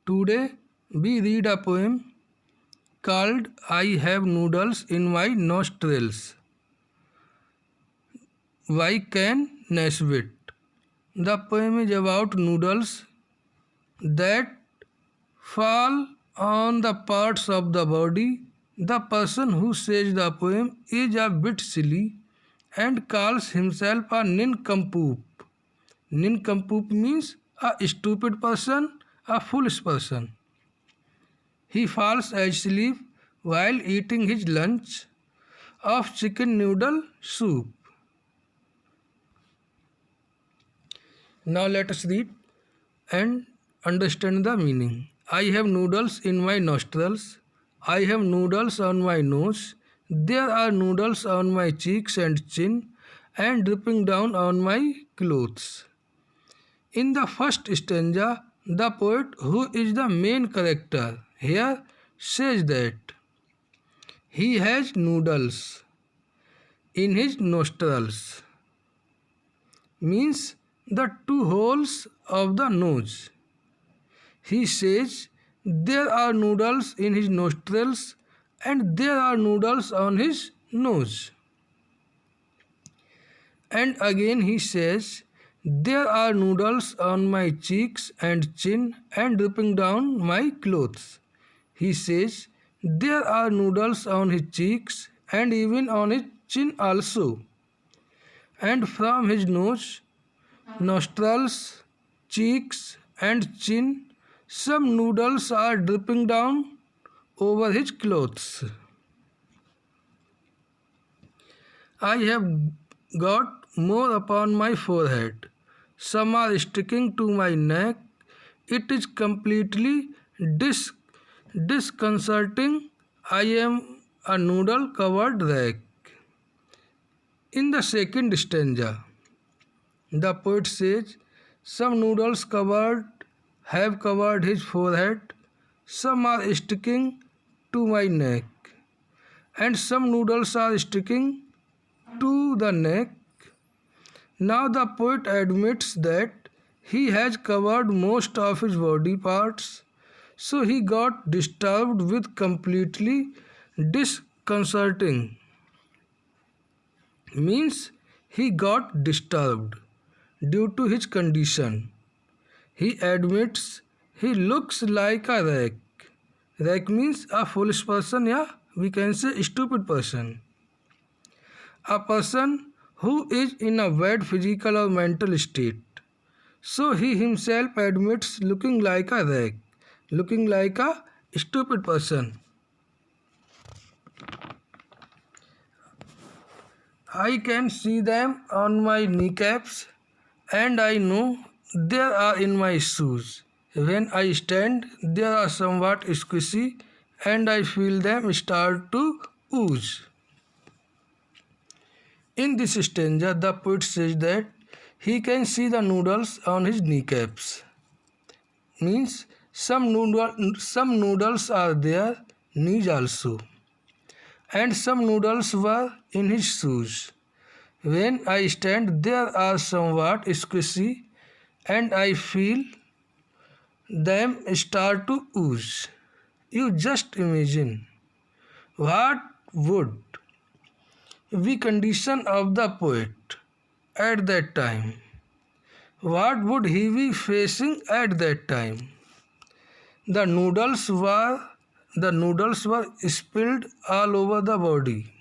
Today we read a poem called I Have Noodles in My Nostrils by Ken Nesbitt. The poem is about noodles that fall on the parts of the body. The person who says the poem is a bit silly and calls himself a nincompoop. Nincompoop means a stupid person, a foolish person. He falls asleep while eating his lunch of chicken noodle soup. Now let us read and understand the meaning. I have noodles in my nostrils. I have noodles on my nose. There are noodles on my cheeks and chin and dripping down on my clothes. In the first stanza, the poet, who is the main character here, says that he has noodles in his nostrils, means the two holes of the nose. He says there are noodles in his nostrils and there are noodles on his nose. And again he says there are noodles on my cheeks and chin and dripping down my clothes. He says there are noodles on his cheeks and even on his chin also. And from his nose, nostrils, cheeks and chin, some noodles are dripping down over his clothes. I have got more upon my forehead. Some are sticking to my neck. It is completely disconcerting. I am a noodle covered rag. In the second stanza, the poet says some noodles have covered his forehead, some are sticking to my neck, and some noodles are sticking to the neck. Now the poet admits that he has covered most of his body parts, so he got disturbed with completely disconcerting. Means he got disturbed due to his condition. He admits he looks like a wreck. Wreck means a foolish person, yeah, we can say stupid person. A person who is in a bad physical or mental state. So he himself admits looking like a wreck, looking like a stupid person. I can see them on my kneecaps and I know they are in my shoes. When I stand, they are somewhat squishy and I feel them start to ooze. In this stanza, the poet says that he can see the noodles on his kneecaps. Means some noodles are there, knees also. And some noodles were in his shoes. When I stand, there are somewhat squishy and I feel them start to ooze. You just imagine what would be condition of the poet at that time. What would he be facing at that time? The noodles were spilled all over the body.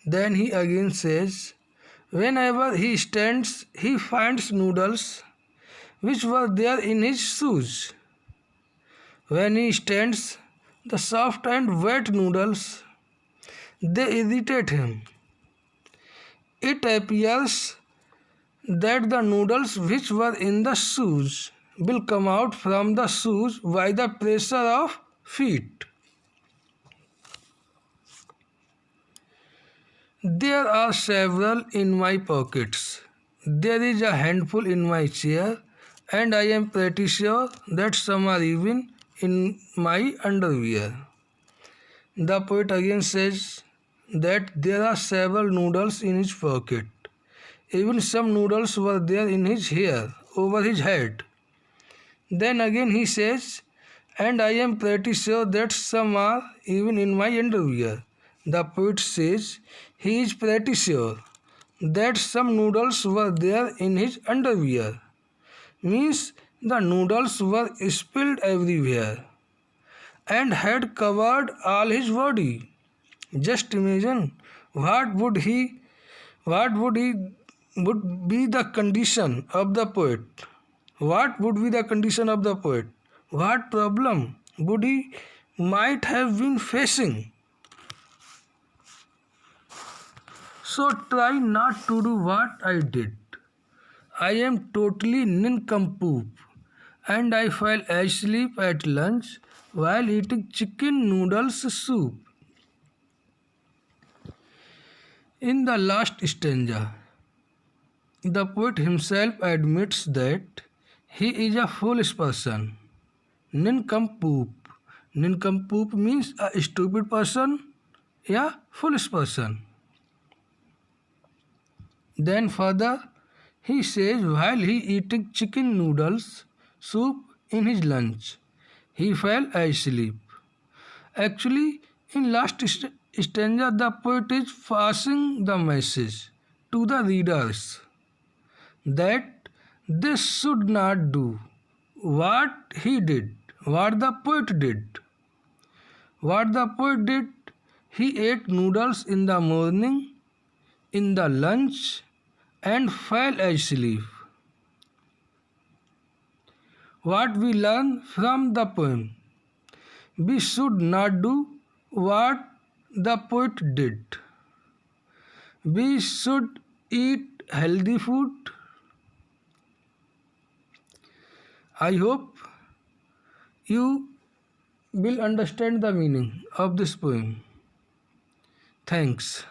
Then he again says, whenever he stands, he finds noodles which were there in his shoes. When he stands, the soft and wet noodles, they irritate him. It appears that the noodles which were in the shoes will come out from the shoes by the pressure of feet. There are several in my pockets. There is a handful in my chair, and I am pretty sure that some are even in my underwear. The poet again says that there are several noodles in his pocket. Even some noodles were there in his hair, over his head. Then again he says, and I am pretty sure that some are even in my underwear. The poet says he is pretty sure that some noodles were there in his underwear. Means the noodles were spilled everywhere and had covered all his body. Just imagine what would be the condition of the poet? What would be the condition of the poet? What problem would he might have been facing? So try not to do what I did. I am totally nincompoop and I fell asleep at lunch while eating chicken noodles soup. In the last stanza, the poet himself admits that he is a foolish person. Nincompoop. Nincompoop means a stupid person, yeah, foolish person. Then further, he says while he eating chicken noodles soup in his lunch, he fell asleep. Actually, in last stanza, the poet is passing the message to the readers that they should not do what he did, what the poet did. What the poet did, he ate noodles in the morning, in the lunch, and fell asleep. What we learn from the poem, we should not do what the poet did. We should eat healthy food. I hope you will understand the meaning of this poem. Thanks.